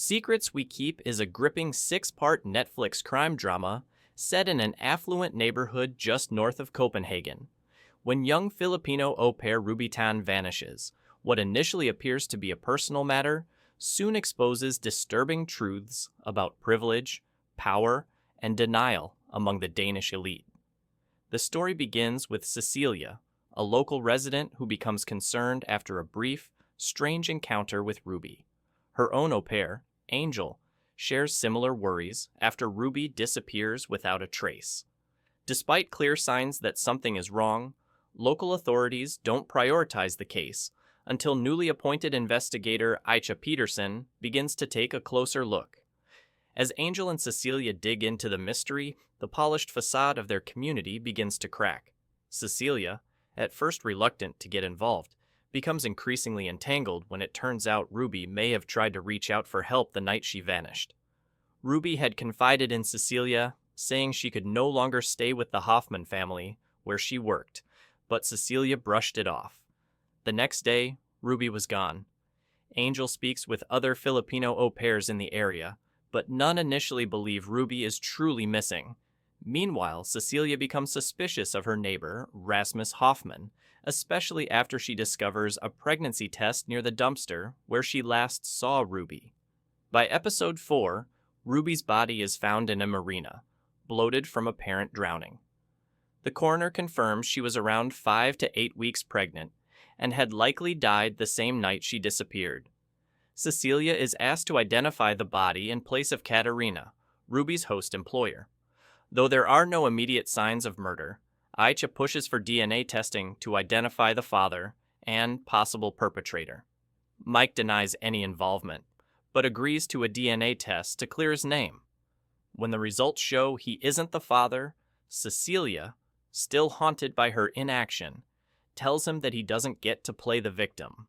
Secrets We Keep is a gripping six-part Netflix crime drama set in an affluent neighborhood just north of Copenhagen. When young Filipino au pair Ruby Tan vanishes, what initially appears to be a personal matter soon exposes disturbing truths about privilege, power, and denial among the Danish elite. The story begins with Cecilia, a local resident who becomes concerned after a brief, strange encounter with Ruby. Her own au pair, Angel, shares similar worries after Ruby disappears without a trace. Despite clear signs that something is wrong, local authorities don't prioritize the case until newly appointed investigator Aicha Peterson begins to take a closer look. As Angel and Cecilia dig into the mystery, the polished facade of their community begins to crack. Cecilia, at first reluctant to get involved, becomes increasingly entangled when it turns out Ruby may have tried to reach out for help the night she vanished. Ruby had confided in Cecilia, saying she could no longer stay with the Hoffman family, where she worked, but Cecilia brushed it off. The next day, Ruby was gone. Angel speaks with other Filipino au pairs in the area, but none initially believe Ruby is truly missing. Meanwhile, Cecilia becomes suspicious of her neighbor, Rasmus Hoffman, especially after she discovers a pregnancy test near the dumpster where she last saw Ruby. By episode 4, Ruby's body is found in a marina, bloated from apparent drowning. The coroner confirms she was around 5 to 8 weeks pregnant and had likely died the same night she disappeared. Cecilia is asked to identify the body in place of Katerina, Ruby's host employer. Though there are no immediate signs of murder, Aicha pushes for DNA testing to identify the father and possible perpetrator. Mike denies any involvement, but agrees to a DNA test to clear his name. When the results show he isn't the father, Cecilia, still haunted by her inaction, tells him that he doesn't get to play the victim.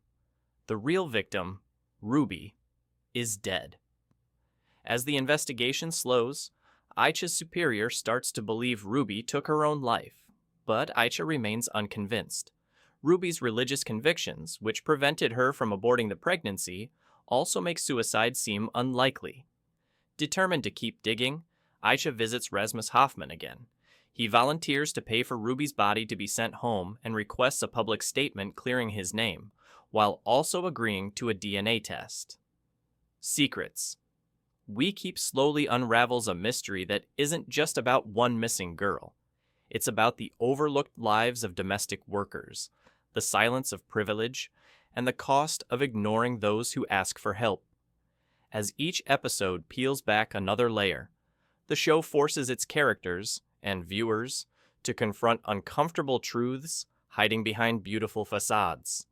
The real victim, Ruby, is dead. As the investigation slows, Aicha's superior starts to believe Ruby took her own life, but Aicha remains unconvinced. Ruby's religious convictions, which prevented her from aborting the pregnancy, also make suicide seem unlikely. Determined to keep digging, Aicha visits Rasmus Hoffman again. He volunteers to pay for Ruby's body to be sent home and requests a public statement clearing his name, while also agreeing to a DNA test. Secrets. We Keep slowly unravels a mystery that isn't just about one missing girl. It's about the overlooked lives of domestic workers, the silence of privilege, and the cost of ignoring those who ask for help. As each episode peels back another layer, the show forces its characters and viewers to confront uncomfortable truths hiding behind beautiful facades.